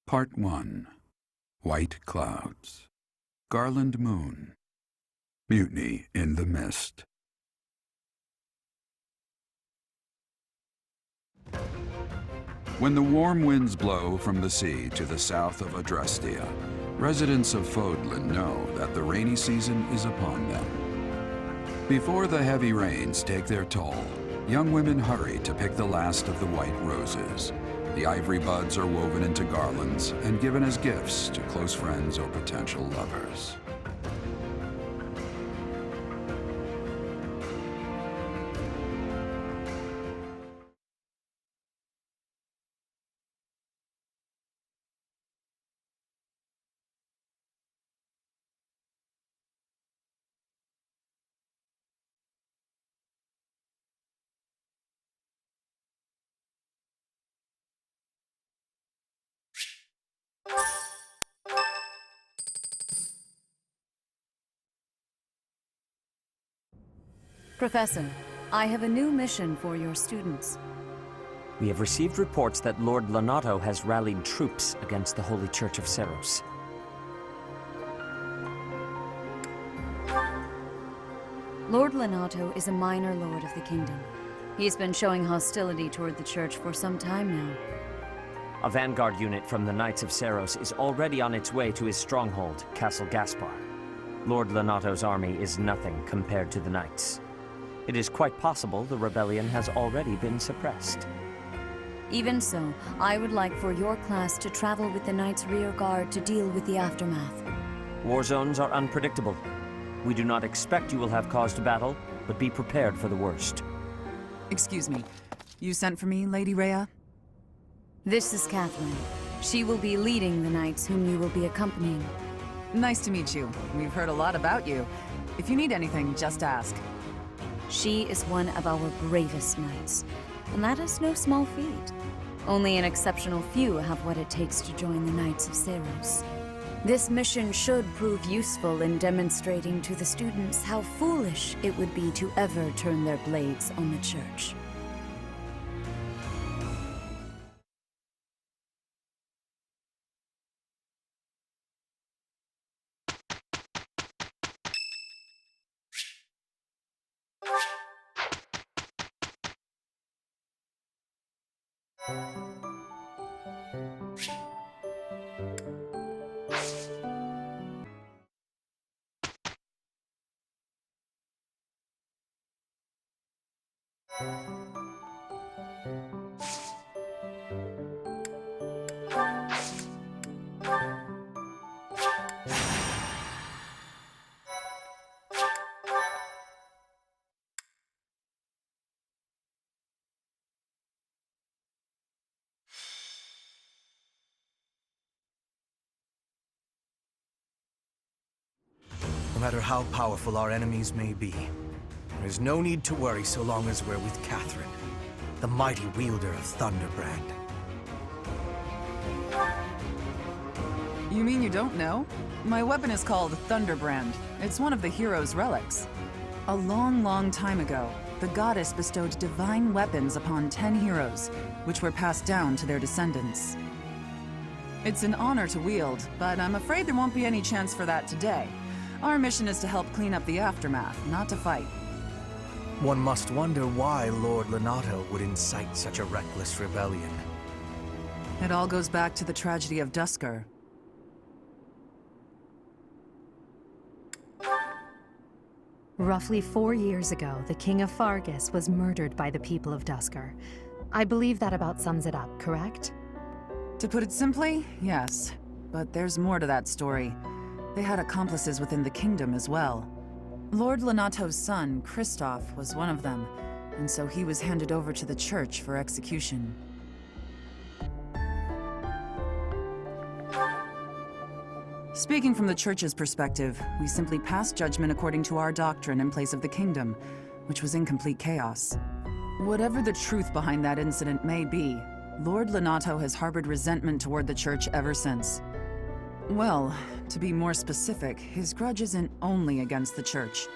Part 1. White Clouds. Garland Moon. Mutiny in the Mist. When the warm winds blow from the sea to the south of Adrestia, residents of Fodlan know that the rainy season is upon them. Before the heavy rains take their toll, young women hurry to pick the last of the white roses. The ivory buds are woven into garlands and given as gifts to close friends or potential lovers. Professor, I have a new mission for your students. We have received reports that Lord Lonato has rallied troops against the Holy Church of Seros. Lord Lonato is a minor lord of the kingdom. He's been showing hostility toward the church for some time now. A vanguard unit from the Knights of Seros is already on its way to his stronghold, Castle Gaspar. Lord Lonato's army is nothing compared to the Knights. It is quite possible the rebellion has already been suppressed. Even so, I would like for your class to travel with the Knights' rear guard to deal with the aftermath. War zones are unpredictable. We do not expect you will have caused a battle, but be prepared for the worst. Excuse me. You sent for me, Lady Rhea? This is Catherine. She will be leading the Knights whom you will be accompanying. Nice to meet you. We've heard a lot about you. If you need anything, just ask. She is one of our bravest knights, and that is no small feat. Only an exceptional few have what it takes to join the Knights of Seros. This mission should prove useful in demonstrating to the students how foolish it would be to ever turn their blades on the Church. No matter how powerful our enemies may be, there is no need to worry so long as we're with Catherine, the mighty wielder of Thunderbrand. You mean you don't know? My weapon is called Thunderbrand. It's one of the hero's relics. A long, long time ago, the goddess bestowed divine weapons upon 10 heroes, which were passed down to their descendants. It's an honor to wield, but I'm afraid there won't be any chance for that today. Our mission is to help clean up the aftermath, not to fight. One must wonder why Lord Lonato would incite such a reckless rebellion. It all goes back to the tragedy of Duscur. Roughly 4 years ago, the King of Fargus was murdered by the people of Duscur. I believe that about sums it up, correct? To put it simply, yes. But there's more to that story. They had accomplices within the kingdom as well. Lord Lonato's son, Kristoff, was one of them, and so he was handed over to the church for execution. Speaking from the church's perspective, we simply passed judgment according to our doctrine in place of the kingdom, which was in complete chaos. Whatever the truth behind that incident may be, Lord Lonato has harbored resentment toward the church ever since. Well, to be more specific, his grudge isn't only against the church.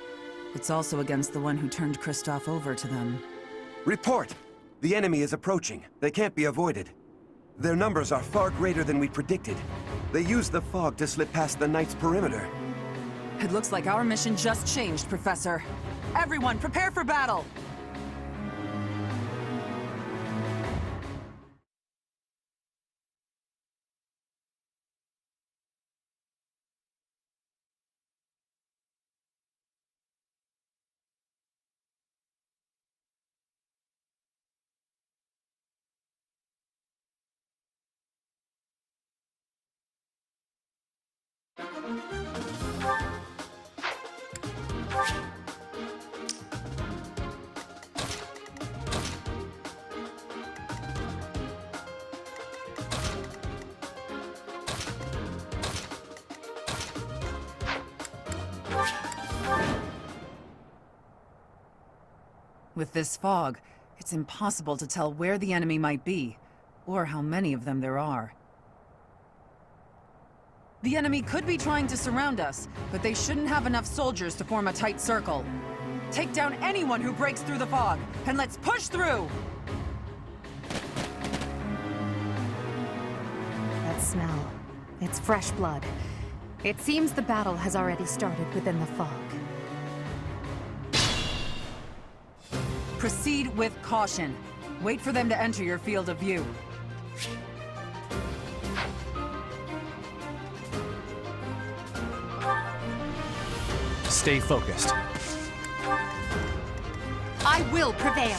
It's also against the one who turned Kristoff over to them. Report! The enemy is approaching. They can't be avoided. Their numbers are far greater than we predicted. They used the fog to slip past the Knight's perimeter. It looks like our mission just changed, Professor. Everyone, prepare for battle! With this fog, it's impossible to tell where the enemy might be, or how many of them there are. The enemy could be trying to surround us, but they shouldn't have enough soldiers to form a tight circle. Take down anyone who breaks through the fog, and let's push through! That smell. It's fresh blood. It seems the battle has already started within the fog. Proceed with caution. Wait for them to enter your field of view. Stay focused. I will prevail.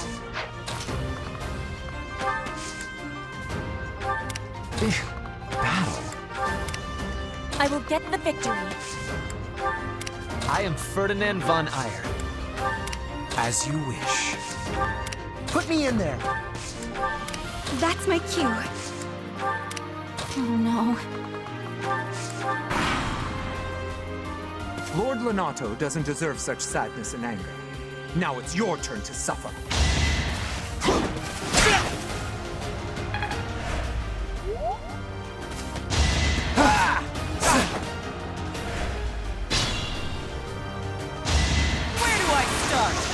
Battle. I will get the victory. I am Ferdinand von Eyre. As you wish. Put me in there! That's my cue. Oh no. Lord Lonato doesn't deserve such sadness and anger. Now it's your turn to suffer. Where do I start?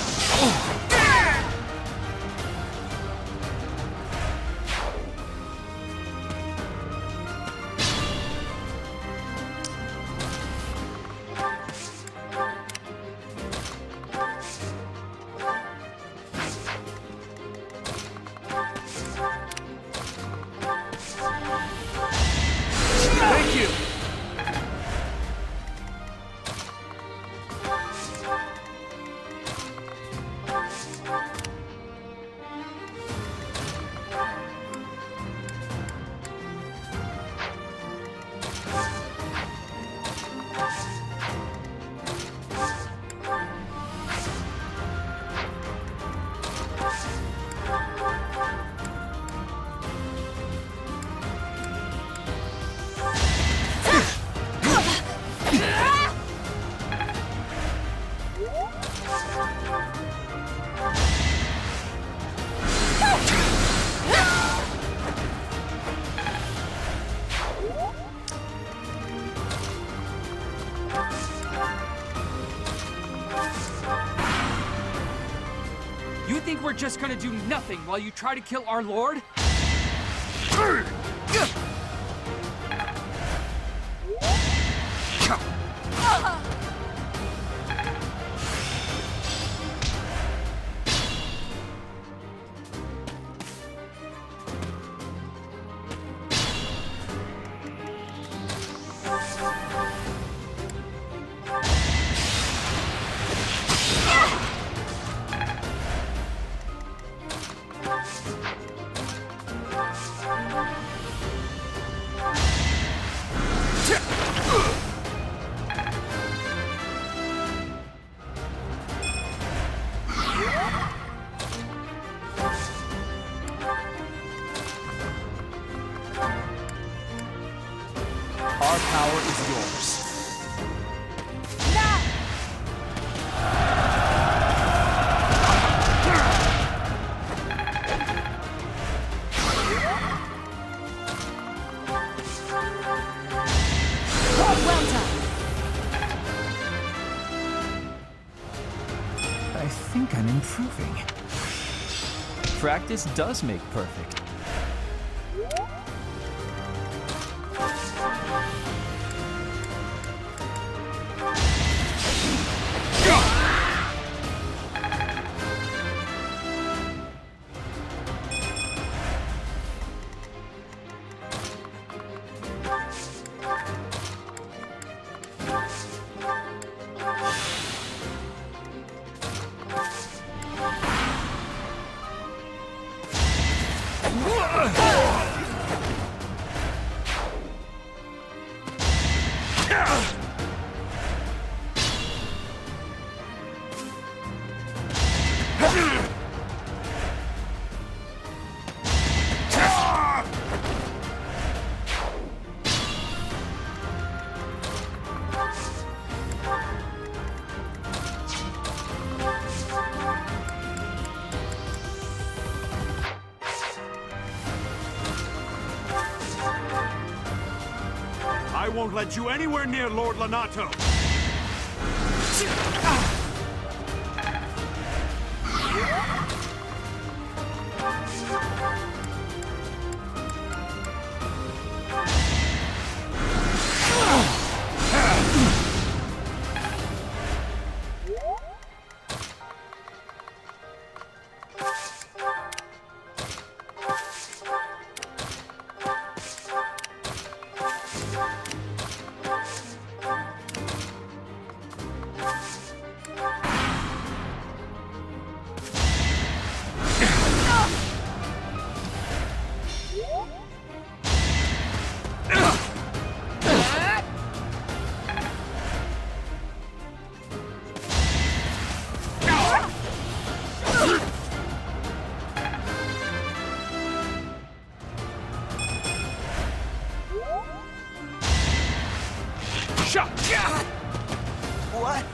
Thank you! You think we're just gonna do nothing while you try to kill our lord? Our power is yours. I think I'm improving. Practice does make perfect. I won't let you anywhere near Lord Lonato! What?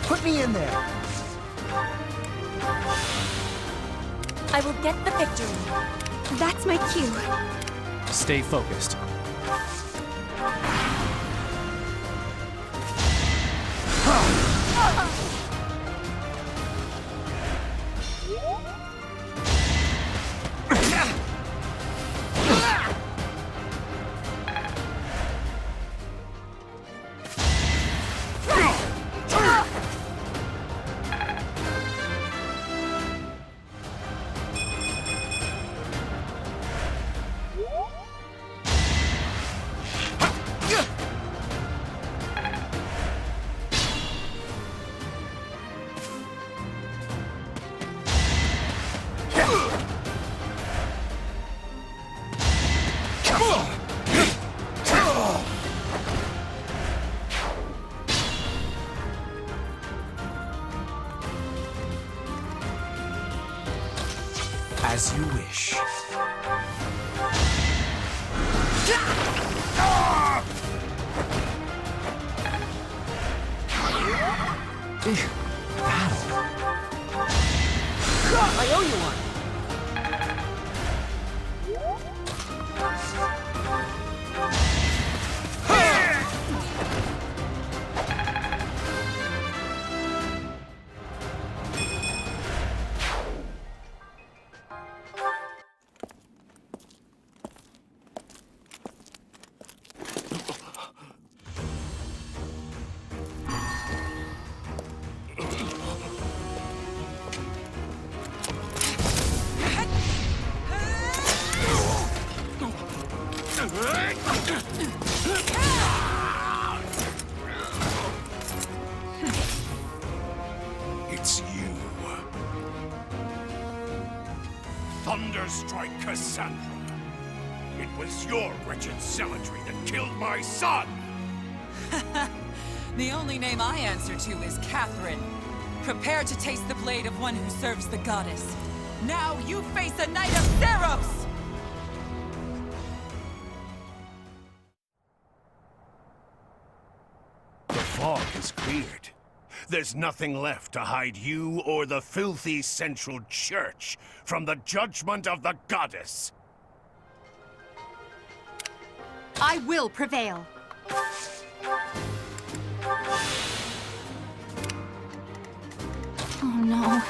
Put me in there. I will get the victory. That's my cue. Stay focused. As you wish. I owe you one! It's you. Thunderstrike Cassandra. It was your wretched zealotry that killed my son! The only name I answer to is Catherine. Prepare to taste the blade of one who serves the goddess. Now you face a Knight of Theros! The fog is cleared. There's nothing left to hide you or the filthy Central Church from the judgment of the goddess. I will prevail. Oh no.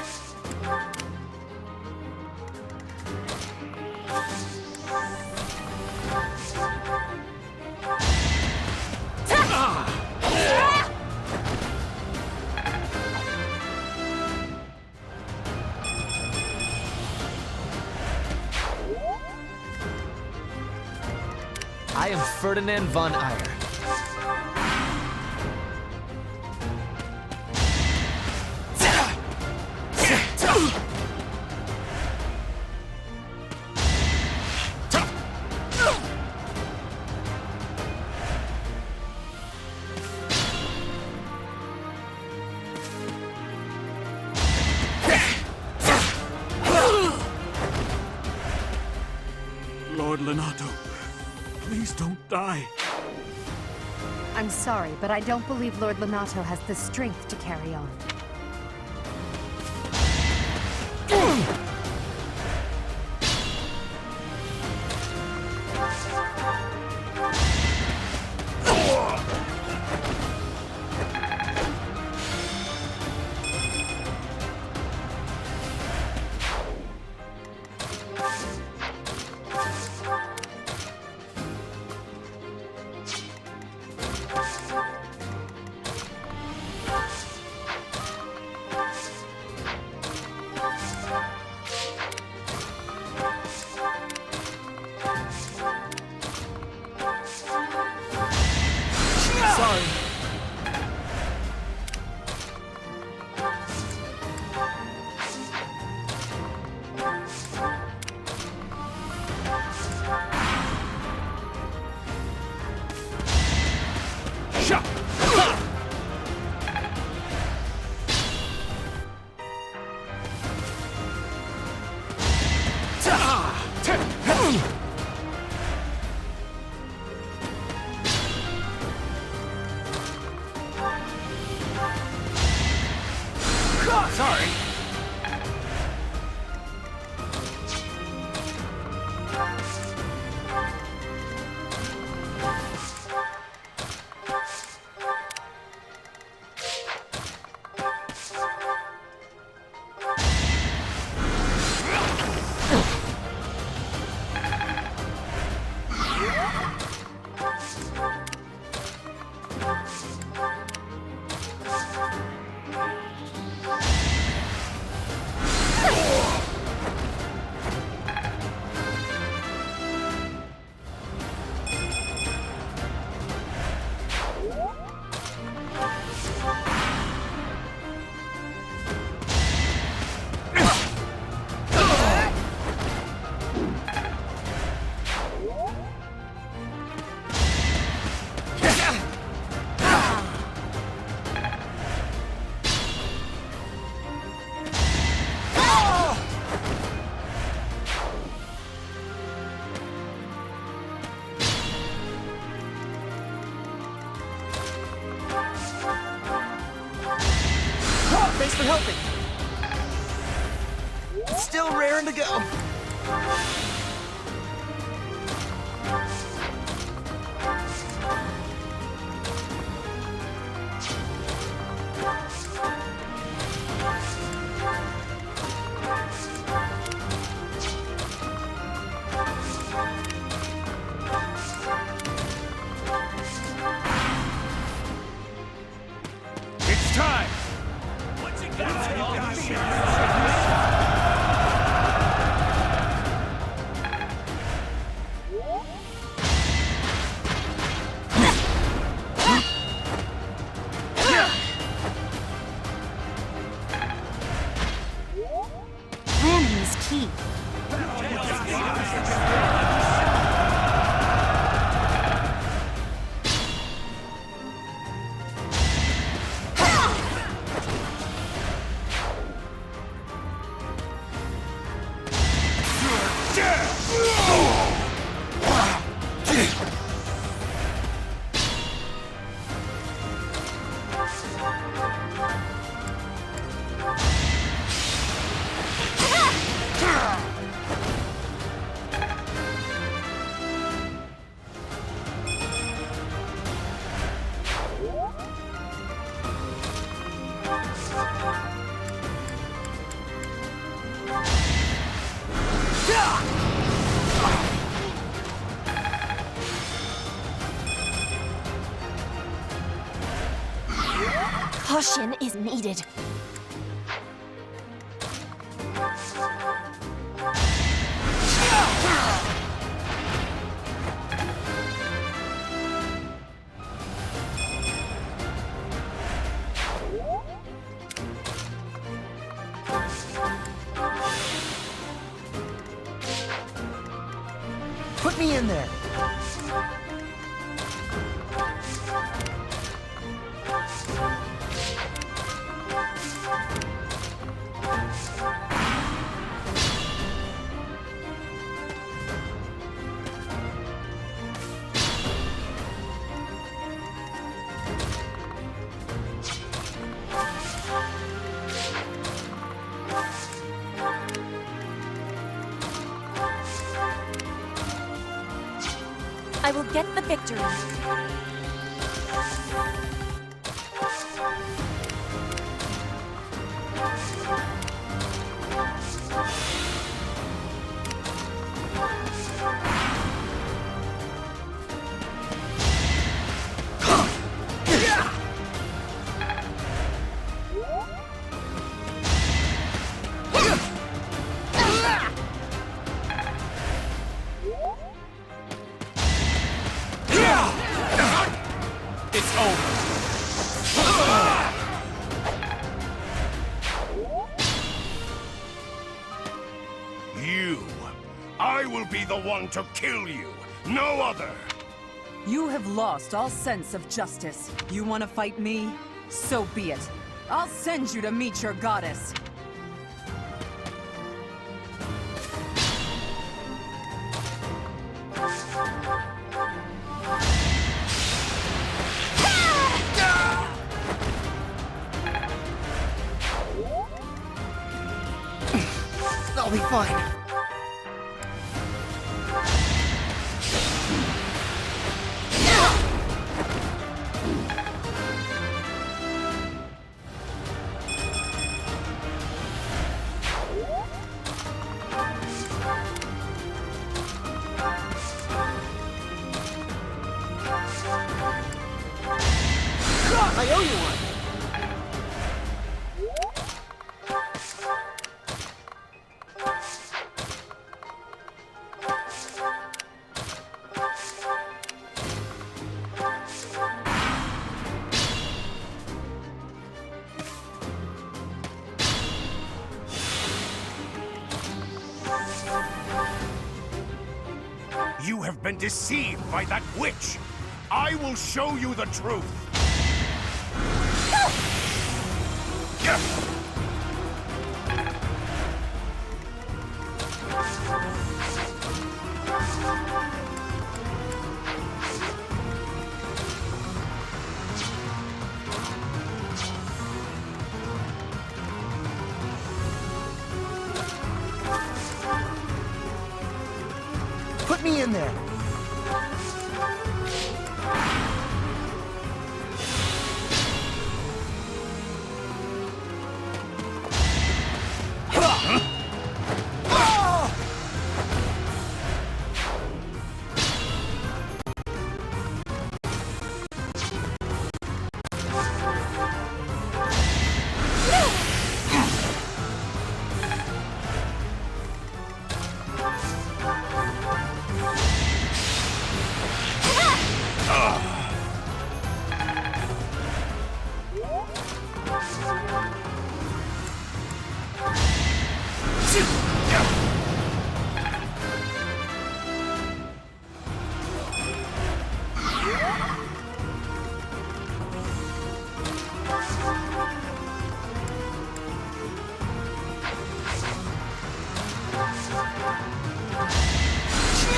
Ferdinand von Eyre. Lord Lenato, please don't die. I'm sorry, but I don't believe Lord Lenato has the strength to carry on. Sorry. Sorry. Thanks for helping. It's still raring to go. It's time! Planning is key. Caution is needed. me in there! I will get the victory. It's over. You! I will be the one to kill you, no other! You have lost all sense of justice. You want to fight me? So be it. I'll send you to meet your goddess. I'll be fine. I owe you one. You have been deceived by that witch! I will show you the truth! Put me in there.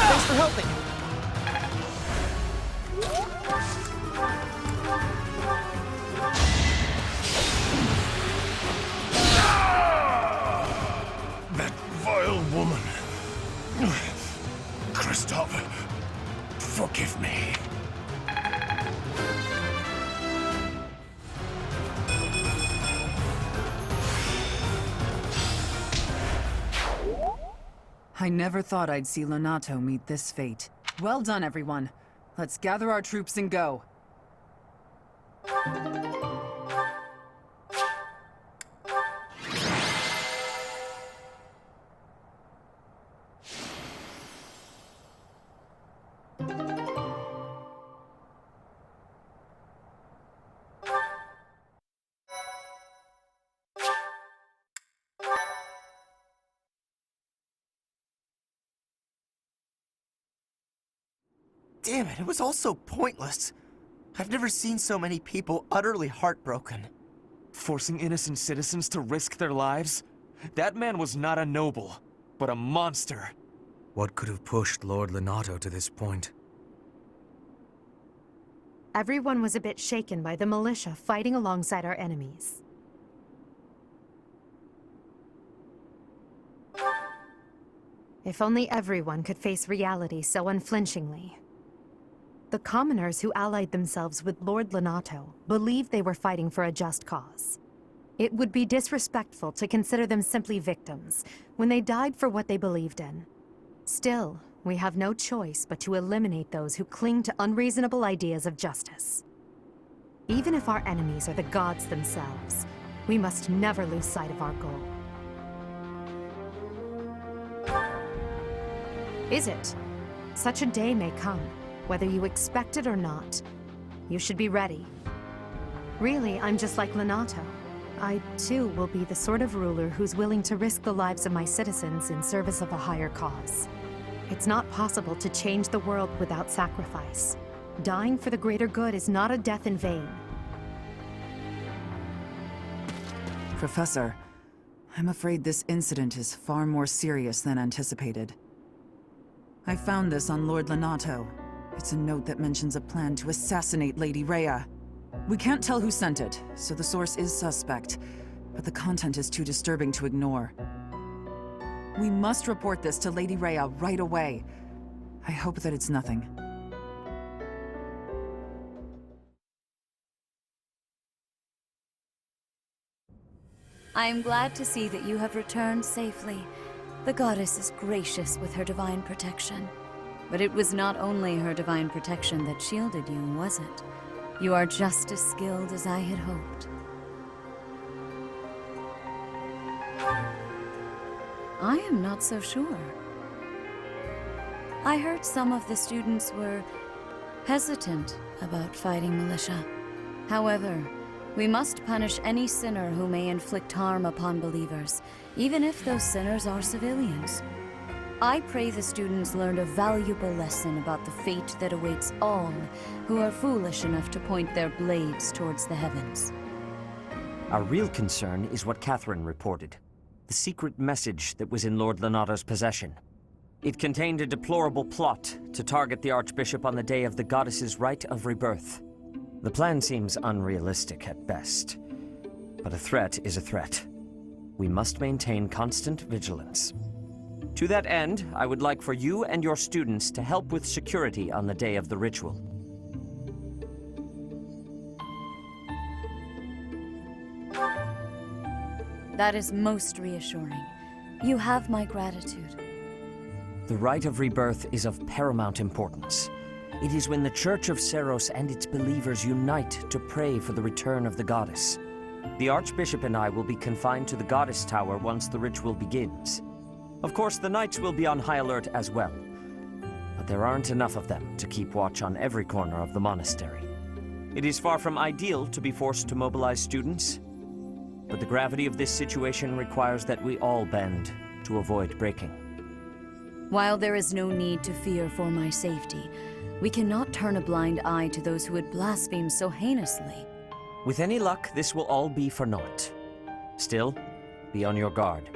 Thanks for helping. That vile woman. Kristoff, forgive me. I never thought I'd see Lonato meet this fate. Well done, everyone. Let's gather our troops and go. Damn it, it was all so pointless. I've never seen so many people utterly heartbroken. Forcing innocent citizens to risk their lives? That man was not a noble, but a monster. What could have pushed Lord Lenato to this point? Everyone was a bit shaken by the militia fighting alongside our enemies. If only everyone could face reality so unflinchingly. The commoners who allied themselves with Lord Lenato believed they were fighting for a just cause. It would be disrespectful to consider them simply victims when they died for what they believed in. Still, we have no choice but to eliminate those who cling to unreasonable ideas of justice. Even if our enemies are the gods themselves, we must never lose sight of our goal. Is it? Such a day may come, whether you expect it or not. You should be ready. Really, I'm just like Lenato. I, too, will be the sort of ruler who's willing to risk the lives of my citizens in service of a higher cause. It's not possible to change the world without sacrifice. Dying for the greater good is not a death in vain. Professor, I'm afraid this incident is far more serious than anticipated. I found this on Lord Lenato. It's a note that mentions a plan to assassinate Lady Rhea. We can't tell who sent it, so the source is suspect, but the content is too disturbing to ignore. We must report this to Lady Rhea right away. I hope that it's nothing. I am glad to see that you have returned safely. The goddess is gracious with her divine protection. But it was not only her divine protection that shielded you, was it? You are just as skilled as I had hoped. I am not so sure. I heard some of the students were hesitant about fighting militia. However, we must punish any sinner who may inflict harm upon believers, even if those sinners are civilians. I pray the students learned a valuable lesson about the fate that awaits all who are foolish enough to point their blades towards the heavens. Our real concern is what Catherine reported. The secret message that was in Lord Lenato's possession. It contained a deplorable plot to target the Archbishop on the day of the goddess's rite of rebirth. The plan seems unrealistic at best, but a threat is a threat. We must maintain constant vigilance. To that end, I would like for you and your students to help with security on the day of the ritual. That is most reassuring. You have my gratitude. The rite of rebirth is of paramount importance. It is when the Church of Seiros and its believers unite to pray for the return of the goddess. The Archbishop and I will be confined to the Goddess Tower once the ritual begins. Of course, the knights will be on high alert as well. But there aren't enough of them to keep watch on every corner of the monastery. It is far from ideal to be forced to mobilize students, but the gravity of this situation requires that we all bend to avoid breaking. While there is no need to fear for my safety, we cannot turn a blind eye to those who would blaspheme so heinously. With any luck, this will all be for naught. Still, be on your guard.